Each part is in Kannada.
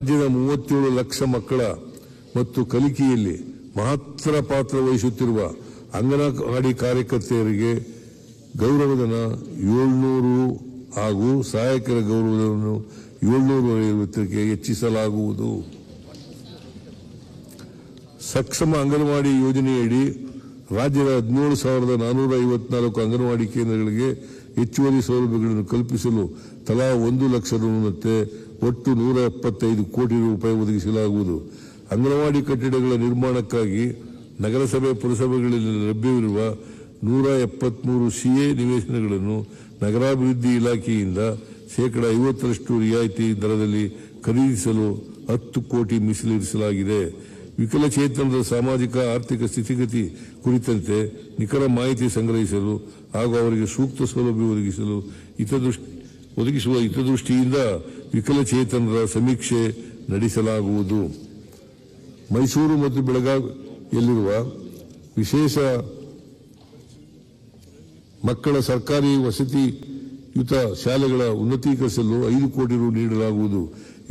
ರಾಜ್ಯದ 37 ಲಕ್ಷ ಮಕ್ಕಳ ಮತ್ತು ಕಲಿಕೆಯಲ್ಲಿ ಮಹತ್ತರ ಪಾತ್ರ ವಹಿಸುತ್ತಿರುವ ಅಂಗನವಾಡಿ ಕಾರ್ಯಕರ್ತೆಯರಿಗೆ ಗೌರವಧನ 700 ಹಾಗೂ ಸಹಾಯಕರ ಗೌರವಧನವನ್ನು 750ಕ್ಕೆ ಹೆಚ್ಚಿಸಲಾಗುವುದು. ಸಕ್ಷಮ ಅಂಗನವಾಡಿ ಯೋಜನೆಯಡಿ ರಾಜ್ಯದ 17,454 ಅಂಗನವಾಡಿ ಕೇಂದ್ರಗಳಿಗೆ ಹೆಚ್ಚುವರಿ ಸೌಲಭ್ಯಗಳನ್ನು ಕಲ್ಪಿಸಲು ತಲಾ 1 ಲಕ್ಷ ರುನಂತೆ ಒಟ್ಟು 175 ಕೋಟಿ ರೂಪಾಯಿ ಒದಗಿಸಲಾಗುವುದು. ಅಂಗನವಾಡಿ ಕಟ್ಟಡಗಳ ನಿರ್ಮಾಣಕ್ಕಾಗಿ ನಗರಸಭೆ ಪುರಸಭೆಗಳಲ್ಲಿ ಲಭ್ಯವಿರುವ 173 ಸಿಎ ನಿವೇಶನಗಳನ್ನು ನಗರಾಭಿವೃದ್ಧಿ ಇಲಾಖೆಯಿಂದ ಶೇಕಡಾ 50% ರಿಯಾಯಿತಿ ದರದಲ್ಲಿ ಖರೀದಿಸಲು 10 ಕೋಟಿ ಮೀಸಲಿರಿಸಲಾಗಿದೆ. ವಿಕಲಚೇತನರ ಸಾಮಾಜಿಕ ಆರ್ಥಿಕ ಸ್ಥಿತಿಗತಿ ಕುರಿತಂತೆ ನಿಖರ ಮಾಹಿತಿ ಸಂಗ್ರಹಿಸಲು ಹಾಗೂ ಅವರಿಗೆ ಸೂಕ್ತ ಸೌಲಭ್ಯ ಒದಗಿಸುವ ಹಿತದೃಷ್ಟಿಯಿಂದ ವಿಕಲಚೇತನರ ಸಮೀಕ್ಷೆ ನಡೆಸಲಾಗುವುದು. ಮೈಸೂರು ಮತ್ತು ಬೆಳಗಾವಿಯಲ್ಲಿರುವ ವಿಶೇಷ ಮಕ್ಕಳ ಸರ್ಕಾರಿ ವಸತಿಯುತ ಶಾಲೆಗಳ ಉನ್ನತೀಕರಿಸಲು 5 ಕೋಟಿ ರು ನೀಡಲಾಗುವುದು.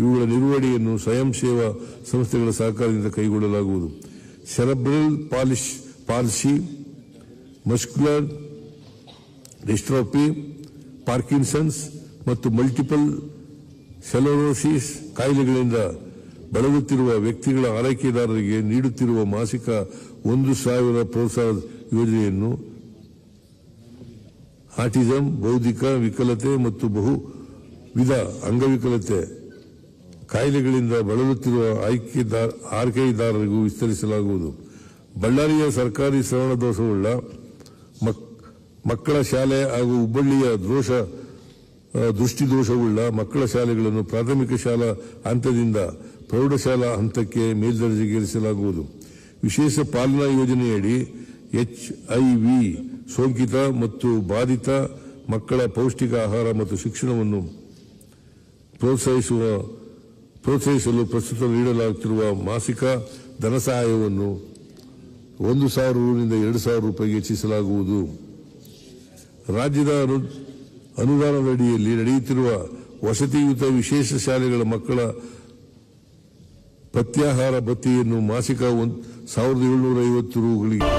ಇವುಗಳ ನಿರ್ವಹಣೆಯನ್ನು ಸ್ವಯಂ ಸೇವಾ ಸಂಸ್ಥೆಗಳ ಸಹಕಾರದಿಂದ ಕೈಗೊಳ್ಳಲಾಗುವುದು. Cerebral policy, muscular dystrophy, Parkinson's ಮತ್ತು ಮಲ್ಟಿಪಲ್ ಸ್ಕ್ಲೆರೋಸಿಸ್ ಕಾಯಿಲೆಗಳಿಂದ ಬಳಲುತ್ತಿರುವ ವ್ಯಕ್ತಿಗಳ ಆರೈಕೆದಾರರಿಗೆ ನೀಡುತ್ತಿರುವ ಮಾಸಿಕ 1,000 ಪ್ರೋತ್ಸಾಹ ಯೋಜನೆಯನ್ನು ಆಟಿಸಂ, ಬೌದ್ಧಿಕ ವಿಕಲತೆ ಮತ್ತು ಬಹುವಿಧ ಅಂಗವಿಕಲತೆ ಕಾಯಿಲೆಗಳಿಂದ ಬಳಲುತ್ತಿರುವ ಆರೈಕೆದಾರರಿಗೂ ವಿಸ್ತರಿಸಲಾಗುವುದು. ಬಳ್ಳಾರಿಯ ಸರ್ಕಾರಿ ಶ್ರವಣದೋಷವುಳ್ಳ ಮಕ್ಕಳ ಶಾಲೆ ಹಾಗೂ ಹುಬ್ಬಳ್ಳಿಯ ದೃಷ್ಟಿದೋಷವುಳ್ಳ ಮಕ್ಕಳ ಶಾಲೆಗಳನ್ನು ಪ್ರಾಥಮಿಕ ಶಾಲಾ ಹಂತದಿಂದ ಪ್ರೌಢಶಾಲಾ ಹಂತಕ್ಕೆ ಮೇಲ್ದರ್ಜೆಗೇರಿಸಲಾಗುವುದು. ವಿಶೇಷ ಪಾಲನಾ ಯೋಜನೆಯಡಿ HIV ಸೋಂಕಿತ ಮತ್ತು ಬಾಧಿತ ಮಕ್ಕಳ ಪೌಷ್ಟಿಕ ಆಹಾರ ಮತ್ತು ಶಿಕ್ಷಣವನ್ನು ಪ್ರೋತ್ಸಾಹಿಸಲು ಪ್ರಸ್ತುತ ನೀಡಲಾಗುತ್ತಿರುವ ಮಾಸಿಕ ಧನ ಸಹಾಯವನ್ನು 1,000 ರುನಿಂದ 2,000 ರೂಪಾಯಿಗೆ ಹೆಚ್ಚಿಸಲಾಗುವುದು. ರಾಜ್ಯದ ಅನುದಾನದಡಿಯಲ್ಲಿ ನಡೆಯುತ್ತಿರುವ ವಸತಿಯುತ ವಿಶೇಷ ಶಾಲೆಗಳ ಮಕ್ಕಳ ಪಥ್ಯಾಹಾರ ಭತ್ಯೆಯನ್ನು ಮಾಸಿಕ 1,750 ರುಗಳಿಗೆ